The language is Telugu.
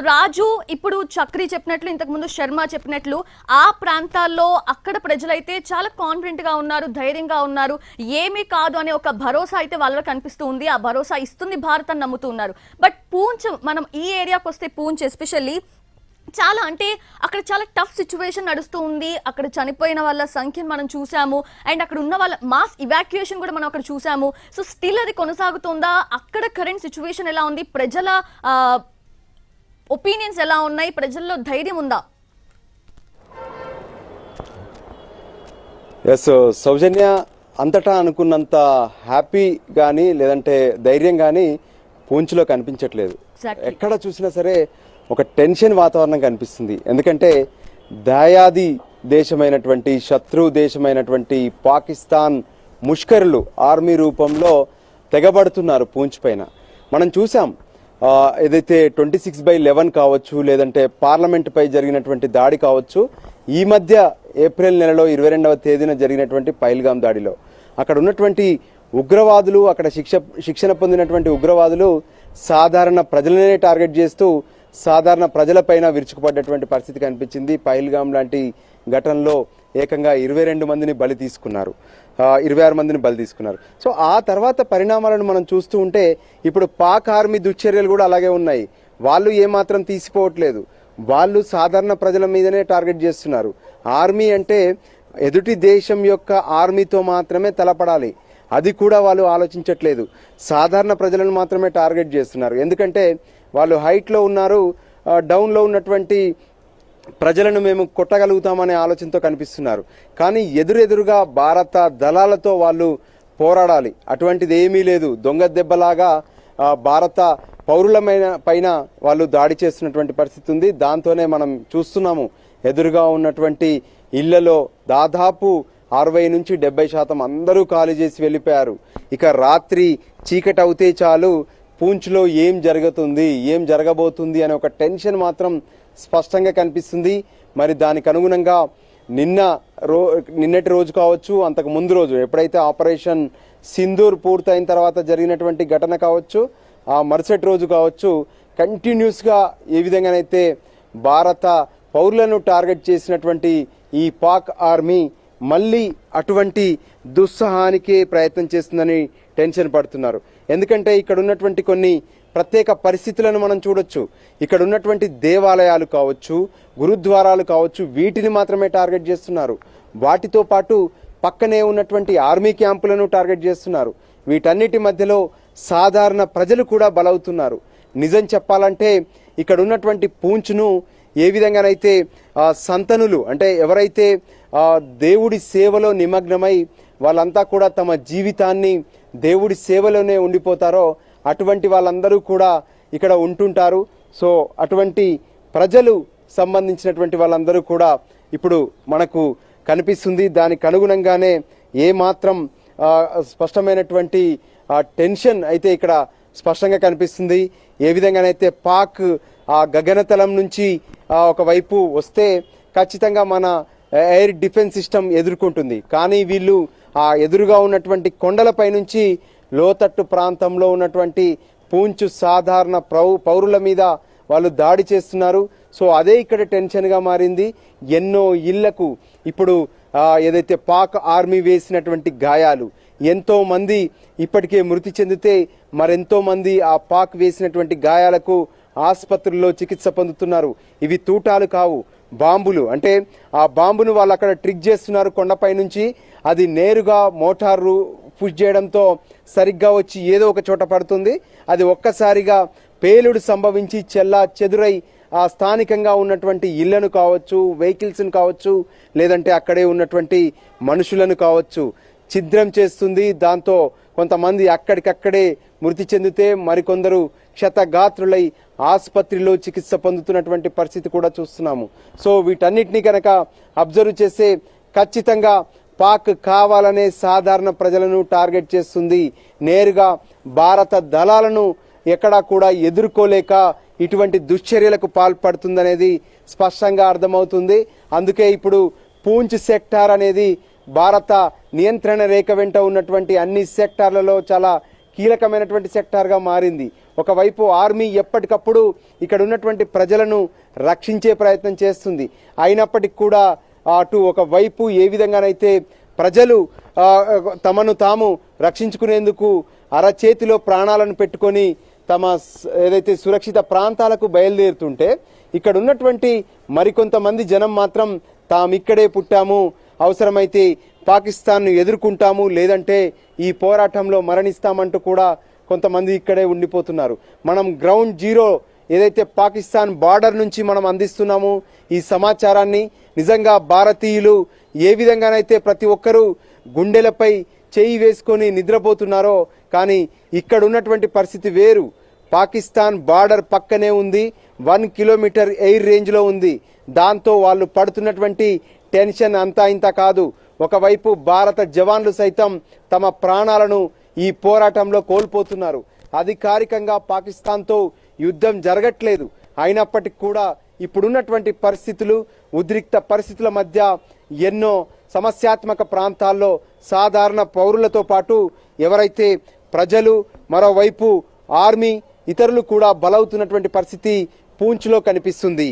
రాజు ఇప్పుడు చక్రి చెప్పినట్లు ఇంతకు ముందు శర్మ చెప్పినట్లు ఆ ప్రాంతాల్లో అక్కడ ప్రజలైతే చాలా కాన్ఫిడెంట్ గా ఉన్నారు, ధైర్యంగా ఉన్నారు. ఏమీ కాదు అనే ఒక భరోసా అయితే వాళ్ళలో కనిపిస్తూ ఉంది. ఆ భరోసా ఇస్తుంది భారత్ అని నమ్ముతూ ఉన్నారు. బట్ పూంచ్, మనం ఈ ఏరియాకి వస్తే పూంచ్ ఎస్పెషల్లీ చాలా అంటే అక్కడ చాలా టఫ్ సిచ్యువేషన్ నడుస్తూ ఉంది. అక్కడ చనిపోయిన వాళ్ళ సంఖ్యను మనం చూసాము, అండ్ అక్కడ ఉన్న వాళ్ళ మాస్ ఇవాక్యుయేషన్ కూడా మనం అక్కడ చూసాము. సో స్టిల్ అది కొనసాగుతుందా? అక్కడ కరెంట్ సిచ్యువేషన్ ఎలా ఉంది? ప్రజల ఒపీనియన్స్ ఎలా ఉన్నాయి? ప్రజల్లో ధైర్యం ఉందా? ఎస్ సౌజన్య, అంతటా అనుకున్నంత హ్యాపీ కానీ లేదంటే ధైర్యం కానీ పూంచ్లో కనిపించట్లేదు. ఎక్కడ చూసినా సరే ఒక టెన్షన్ వాతావరణం కనిపిస్తుంది. ఎందుకంటే దాయాది దేశమైనటువంటి, శత్రు దేశమైనటువంటి పాకిస్తాన్ ముష్కరులు ఆర్మీ రూపంలో తెగబడుతున్నారు పూంచ్ పైన. మనం చూసాం ఏదైతే 26/11 కావచ్చు, లేదంటే పార్లమెంట్ పై జరిగినటువంటి దాడి కావచ్చు, ఈ మధ్య ఏప్రిల్ నెలలో 22వ తేదీన జరిగినటువంటి పైల్గామ్ దాడిలో అక్కడ ఉన్నటువంటి ఉగ్రవాదులు, అక్కడ శిక్షణ పొందినటువంటి ఉగ్రవాదులు సాధారణ ప్రజలనే టార్గెట్ చేస్తూ సాధారణ ప్రజలపైన విరుచుకుపడ్డటువంటి పరిస్థితి కనిపించింది. పైల్గామ్ లాంటి ఘటనలో ఏకంగా 22 మందిని బలి తీసుకున్నారు, 26 మందిని బలి తీసుకున్నారు. సో ఆ తర్వాత పరిణామాలను మనం చూస్తూ ఉంటే ఇప్పుడు పాక్ ఆర్మీ దుశ్చర్యలు కూడా అలాగే ఉన్నాయి. వాళ్ళు ఏమాత్రం తీసిపోవట్లేదు, వాళ్ళు సాధారణ ప్రజల మీదనే టార్గెట్ చేస్తున్నారు. ఆర్మీ అంటే ఎదుటి దేశం యొక్క ఆర్మీతో మాత్రమే తలపడాలి, అది కూడా వాళ్ళు ఆలోచించట్లేదు. సాధారణ ప్రజలను మాత్రమే టార్గెట్ చేస్తున్నారు. ఎందుకంటే వాళ్ళు హైట్లో ఉన్నారు, డౌన్లో ఉన్నటువంటి ప్రజలను మేము కొట్టగలుగుతామనే ఆలోచనతో కనిపిస్తున్నారు. కానీ ఎదురెదురుగా భారత దళాలతో వాళ్ళు పోరాడాలి, అటువంటిది ఏమీ లేదు. దొంగ దెబ్బలాగా భారత పైన వాళ్ళు దాడి చేస్తున్నటువంటి పరిస్థితి ఉంది. దాంతోనే మనం చూస్తున్నాము, ఎదురుగా ఉన్నటువంటి ఇళ్లలో దాదాపు 60 నుంచి 70% అందరూ ఖాళీ చేసి వెళ్ళిపోయారు. ఇక రాత్రి చీకటి అవుతే చాలు పూంచ్లో ఏం జరుగుతుంది, ఏం జరగబోతుంది అనే ఒక టెన్షన్ మాత్రం స్పష్టంగా కనిపిస్తుంది. మరి దానికి అనుగుణంగా నిన్నటి రోజు కావచ్చు, అంతకు ముందు రోజు ఎప్పుడైతే ఆపరేషన్ సింధూర్ పూర్తయిన తర్వాత జరిగినటువంటి ఘటన కావచ్చు, ఆ మరుసటి రోజు కావచ్చు, కంటిన్యూస్గా ఏ విధంగానైతే భారత పౌరులను టార్గెట్ చేసినటువంటి ఈ పాక్ ఆర్మీ మళ్ళీ అటువంటి దుస్సహానికే ప్రయత్నం చేస్తుందని టెన్షన్ పడుతున్నారు. ఎందుకంటే ఇక్కడ ఉన్నటువంటి కొన్ని ప్రత్యేక పరిస్థితులను మనం చూడొచ్చు. ఇక్కడ ఉన్నటువంటి దేవాలయాలు కావచ్చు, గురుద్వారాలు కావచ్చు, వీటిని మాత్రమే టార్గెట్ చేస్తున్నారు. వాటితో పాటు పక్కనే ఉన్నటువంటి ఆర్మీ క్యాంపులను టార్గెట్ చేస్తున్నారు. వీటన్నిటి మధ్యలో సాధారణ ప్రజలు కూడా బలవుతున్నారు. నిజం చెప్పాలంటే ఇక్కడ ఉన్నటువంటి పూంచ్ను ఏ విధంగానైతే సంతనులు అంటే ఎవరైతే దేవుడి సేవలో నిమగ్నమై వాళ్ళంతా కూడా తమ జీవితాన్ని దేవుడి సేవలోనే ఉండిపోతారో అటువంటి వాళ్ళందరూ కూడా ఇక్కడ ఉంటుంటారు. సో అటువంటి ప్రజలు సంబంధించినటువంటి వాళ్ళందరూ కూడా ఇప్పుడు మనకు కనిపిస్తుంది. దానికి అనుగుణంగానే ఏమాత్రం స్పష్టమైనటువంటి టెన్షన్ అయితే ఇక్కడ స్పష్టంగా కనిపిస్తుంది. ఏ విధంగానైతే పాక్ ఆ గగనతలం నుంచి ఒకవైపు వస్తే ఖచ్చితంగా మన ఎయిర్ డిఫెన్స్ సిస్టమ్ ఎదుర్కొంటుంది. కానీ వీళ్ళు ఆ ఎదురుగా ఉన్నటువంటి కొండలపై నుంచి లోతట్టు ప్రాంతంలో ఉన్నటువంటి పూంచ్ సాధారణ పౌరుల మీద వాళ్ళు దాడి చేస్తున్నారు. సో అదే ఇక్కడ టెన్షన్గా మారింది. ఎన్నో ఇళ్లకు ఇప్పుడు ఏదైతే పాక్ ఆర్మీ వేసినటువంటి గాయాలు, ఎంతో మంది ఇప్పటికే మృతి చెందితే మరెంతో మంది ఆ పాక్ వేసినటువంటి గాయాలకు ఆసుపత్రుల్లో చికిత్స పొందుతున్నారు. ఇవి తూటాలు కావు, బాంబులు. అంటే ఆ బాంబును వాళ్ళు అక్కడ ట్రిక్ చేస్తున్నారు కొండపై నుంచి. అది నేరుగా మోటారు పుష్ చేయడంతో సరిగ్గా వచ్చి ఏదో ఒక చోట పడుతుంది. అది ఒక్కసారిగా పేలుడు సంభవించి చెల్లా చెదురై ఆ స్థానికంగా ఉన్నటువంటి ఇళ్లను కావచ్చు, వెహికల్స్ను కావచ్చు, లేదంటే అక్కడే ఉన్నటువంటి మనుషులను కావచ్చు ఛిద్రం చేస్తుంది. దాంతో కొంతమంది అక్కడికక్కడే మృతి చెందితే మరికొందరు క్షతగాత్రులై ఆసుపత్రిలో చికిత్స పొందుతున్నటువంటి పరిస్థితి కూడా చూస్తున్నాము. సో వీటన్నిటినీ కనుక అబ్జర్వ్ చేస్తే ఖచ్చితంగా పాక్ కావాలనే సాధారణ ప్రజలను టార్గెట్ చేస్తుంది. నేరుగా భారత దళాలను ఎక్కడా కూడా ఎదుర్కోలేక ఇటువంటి దుశ్చర్యలకు పాల్పడుతుందనేది స్పష్టంగా అర్థమవుతుంది. అందుకే ఇప్పుడు పూంచ్ సెక్టార్ అనేది భారత నియంత్రణ రేఖ వెంట ఉన్నటువంటి అన్ని సెక్టార్లలో చాలా కీలకమైనటువంటి సెక్టార్గా మారింది. ఒకవైపు ఆర్మీ ఎప్పటికప్పుడు ఇక్కడ ఉన్నటువంటి ప్రజలను రక్షించే ప్రయత్నం చేస్తుంది. అయినప్పటికీ కూడా అటు ఒకవైపు ఏ విధంగానైతే ప్రజలు తమను తాము రక్షించుకునేందుకు అరచేతిలో ప్రాణాలను పెట్టుకొని తమ ఏదైతే సురక్షిత ప్రాంతాలకు బయలుదేరుతుంటే, ఇక్కడ ఉన్నటువంటి మరికొంతమంది జనం మాత్రం తామిక్కడే పుట్టాము, అవసరమైతే పాకిస్తాన్ను ఎదుర్కొంటాము, లేదంటే ఈ పోరాటంలో మరణిస్తామంటూ కూడా కొంతమంది ఇక్కడే ఉండిపోతున్నారు. మనం గ్రౌండ్ జీరో ఏదైతే పాకిస్తాన్ బార్డర్ నుంచి మనం అందిస్తున్నాము ఈ సమాచారాన్ని. నిజంగా భారతీయులు ఏ విధంగానైతే ప్రతి ఒక్కరూ గుండెలపై చేయి వేసుకొని నిద్రపోతున్నారో, కానీ ఇక్కడ ఉన్నటువంటి పరిస్థితి వేరు. పాకిస్తాన్ బార్డర్ పక్కనే ఉంది, 1 కిలోమీటర్ ఎయిర్ రేంజ్లో ఉంది. దాంతో వాళ్ళు పడుతున్నటువంటి టెన్షన్ అంతా ఇంత కాదు. ఒకవైపు భారత జవాన్లు సైతం తమ ప్రాణాలను ఈ పోరాటంలో కోల్పోతున్నారు. అధికారికంగా పాకిస్తాన్తో యుద్ధం జరగట్లేదు. అయినప్పటికీ కూడా ఇప్పుడున్నటువంటి పరిస్థితులు, ఉద్రిక్త పరిస్థితుల మధ్య ఎన్నో సమస్యాత్మక ప్రాంతాల్లో సాధారణ పౌరులతో పాటు ఎవరైతే ప్రజలు, మరోవైపు ఆర్మీ, ఇతరులు కూడా బలవుతున్నటువంటి పరిస్థితి పూంచ్లో కనిపిస్తుంది.